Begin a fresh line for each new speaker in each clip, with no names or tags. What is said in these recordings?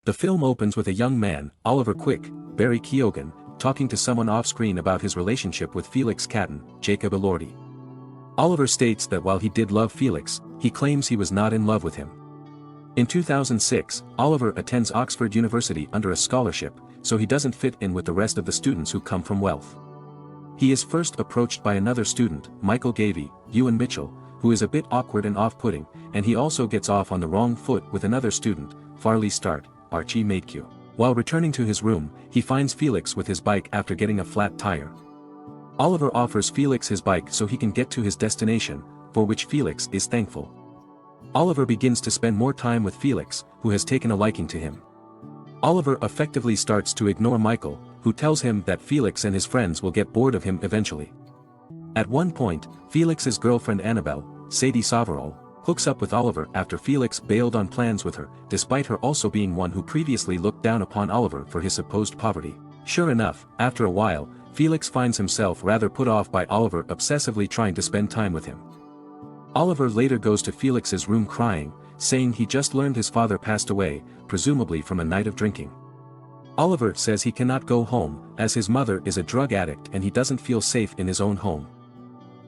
The film opens with a young man, Oliver Quick, Barry Keoghan, talking to someone off-screen about his relationship with Felix Catton, Jacob Elordi. Oliver states that while he did love Felix, he claims he was not in love with him. In 2006, Oliver attends Oxford University under a scholarship, so he doesn't fit in with the rest of the students who come from wealth. He is first approached by another student, Michael Gavey, Ewan Mitchell, who is a bit awkward and off-putting, and he also gets off on the wrong foot with another student, Farley Start, Archie Matekew. While returning to his room, he finds Felix with his bike after getting a flat tire. Oliver offers Felix his bike so he can get to his destination, for which Felix is thankful. Oliver begins to spend more time with Felix, who has taken a liking to him. Oliver effectively starts to ignore Michael, who tells him that Felix and his friends will get bored of him eventually. At one point, Felix's girlfriend Annabelle, Sadie Saverall, hooks up with Oliver after Felix bailed on plans with her, despite her also being one who previously looked down upon Oliver for his supposed poverty. Sure enough, after a while, Felix finds himself rather put off by Oliver obsessively trying to spend time with him. Oliver later goes to Felix's room crying, saying he just learned his father passed away, presumably from a night of drinking. Oliver says he cannot go home, as his mother is a drug addict and he doesn't feel safe in his own home.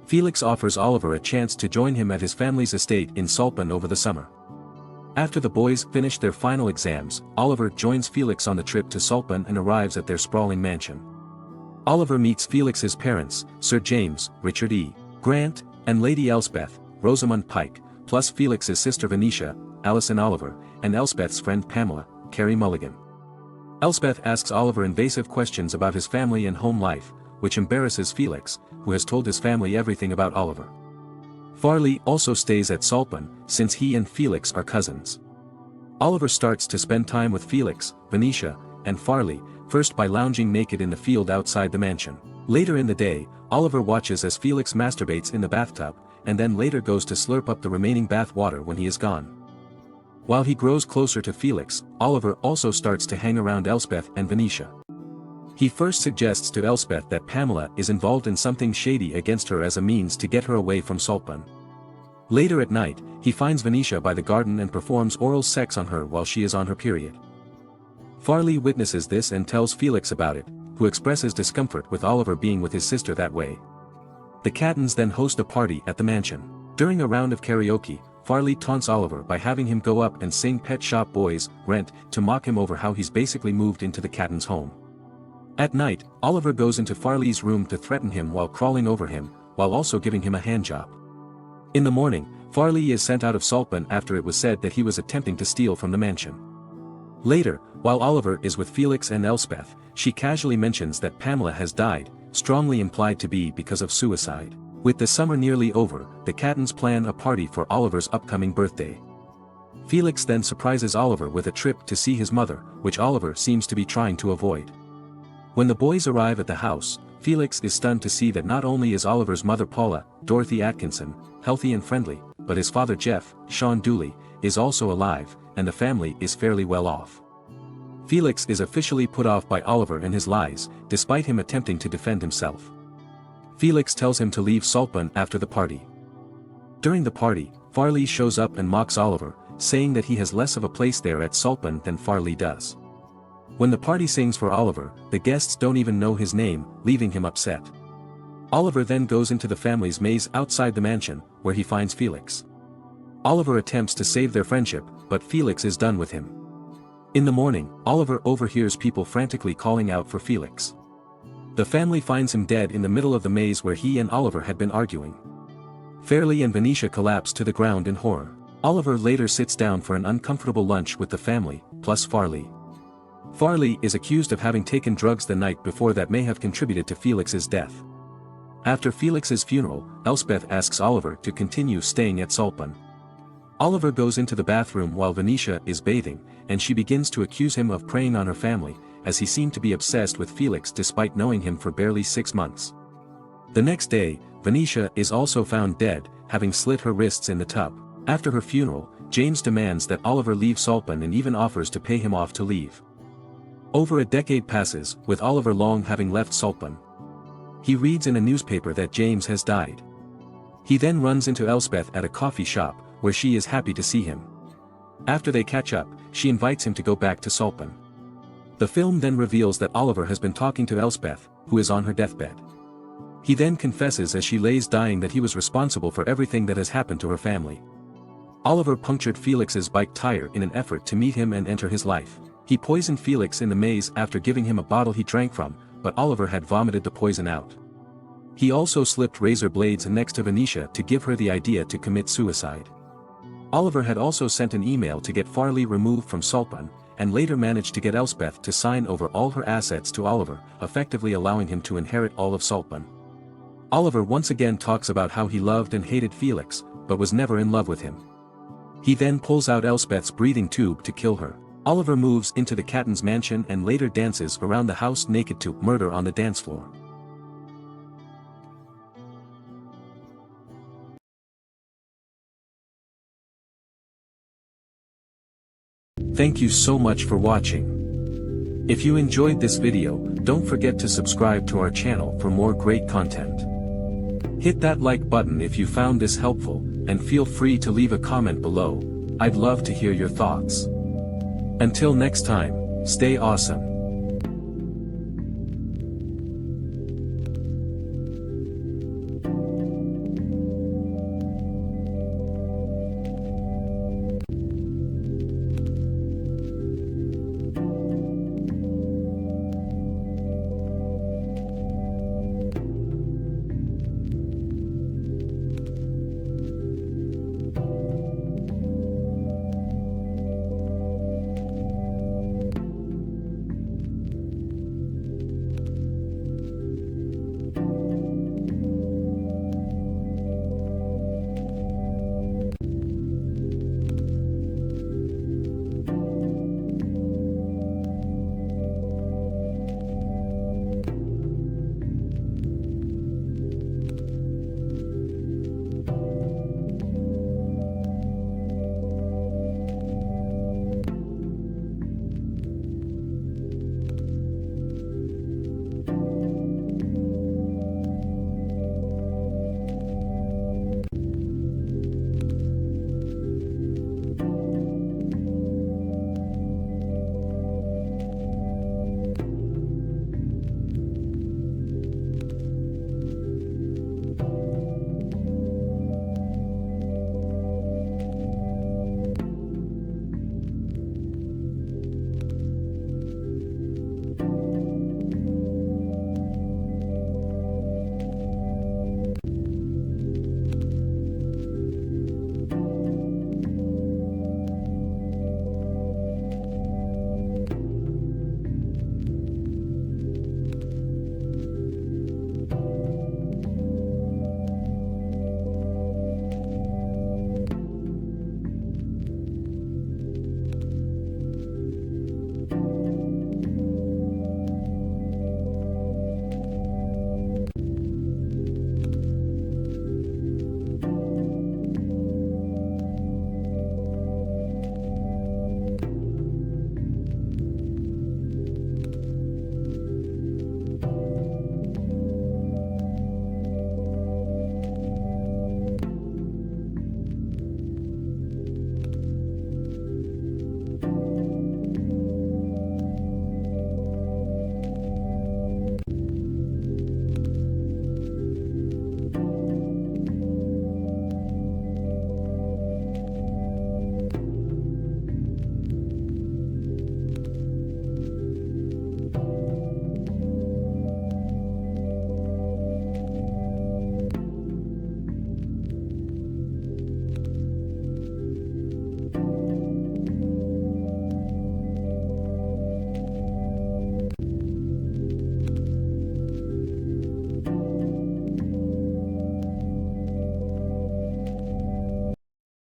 Felix offers Oliver a chance to join him at his family's estate in Saltburn over the summer. After the boys finish their final exams, Oliver joins Felix on the trip to Saltburn and arrives at their sprawling mansion. Oliver meets Felix's parents, Sir James, Richard E. Grant, and Lady Elspeth, Rosamund Pike, plus Felix's sister Venetia, Alison Oliver, and Elspeth's friend Pamela, Carrie Mulligan. Elspeth asks Oliver invasive questions about his family and home life, which embarrasses Felix, who has told his family everything about Oliver. Farley also stays at Saltburn, since he and Felix are cousins. Oliver starts to spend time with Felix, Venetia, and Farley, first by lounging naked in the field outside the mansion. Later in the day, Oliver watches as Felix masturbates in the bathtub, and then later goes to slurp up the remaining bath water when he is gone. While he grows closer to Felix, Oliver also starts to hang around Elspeth and Venetia. He first suggests to Elspeth that Pamela is involved in something shady against her as a means to get her away from Saltburn. Later at night, he finds Venetia by the garden and performs oral sex on her while she is on her period. Farley witnesses this and tells Felix about it, who expresses discomfort with Oliver being with his sister that way. The Cattons then host a party at the mansion. During a round of karaoke, Farley taunts Oliver by having him go up and sing Pet Shop Boys, Rent, to mock him over how he's basically moved into the Cattons' home. At night, Oliver goes into Farley's room to threaten him while crawling over him, while also giving him a handjob. In the morning, Farley is sent out of Saltburn after it was said that he was attempting to steal from the mansion. Later, while Oliver is with Felix and Elspeth, she casually mentions that Pamela has died, strongly implied to be because of suicide. With the summer nearly over, the Cattons plan a party for Oliver's upcoming birthday. Felix then surprises Oliver with a trip to see his mother, which Oliver seems to be trying to avoid. When the boys arrive at the house, Felix is stunned to see that not only is Oliver's mother Paula, Dorothy Atkinson, healthy and friendly, but his father Jeff, Sean Dooley, is also alive, and the family is fairly well off. Felix is officially put off by Oliver and his lies, despite him attempting to defend himself. Felix tells him to leave Saltburn after the party. During the party, Farley shows up and mocks Oliver, saying that he has less of a place there at Saltburn than Farley does. When the party sings for Oliver, the guests don't even know his name, leaving him upset. Oliver then goes into the family's maze outside the mansion, where he finds Felix. Oliver attempts to save their friendship, but Felix is done with him. In the morning, Oliver overhears people frantically calling out for Felix. The family finds him dead in the middle of the maze where he and Oliver had been arguing. Farley and Venetia collapse to the ground in horror. Oliver later sits down for an uncomfortable lunch with the family, plus Farley. Farley is accused of having taken drugs the night before that may have contributed to Felix's death. After Felix's funeral, Elspeth asks Oliver to continue staying at Saltburn. Oliver goes into the bathroom while Venetia is bathing, and she begins to accuse him of preying on her family, as he seemed to be obsessed with Felix despite knowing him for barely 6 months. The next day, Venetia is also found dead, having slit her wrists in the tub. After her funeral, James demands that Oliver leave Saltburn and even offers to pay him off to leave. Over a decade passes, with Oliver long having left Saltburn. He reads in a newspaper that James has died. He then runs into Elspeth at a coffee shop, where she is happy to see him. After they catch up, she invites him to go back to Saltburn. The film then reveals that Oliver has been talking to Elspeth, who is on her deathbed. He then confesses as she lays dying that he was responsible for everything that has happened to her family. Oliver punctured Felix's bike tire in an effort to meet him and enter his life. He poisoned Felix in the maze after giving him a bottle he drank from, but Oliver had vomited the poison out. He also slipped razor blades next to Venetia to give her the idea to commit suicide. Oliver had also sent an email to get Farley removed from Saltburn, and later managed to get Elspeth to sign over all her assets to Oliver, effectively allowing him to inherit all of Saltburn. Oliver once again talks about how he loved and hated Felix, but was never in love with him. He then pulls out Elspeth's breathing tube to kill her. Oliver moves into the Catton's mansion and later dances around the house naked to murder on the dance floor. Thank you so much for watching. If you enjoyed this video, don't forget to subscribe to our channel for more great content. Hit that like button if you found this helpful, and feel free to leave a comment below. I'd love to hear your thoughts. Until next time, stay awesome.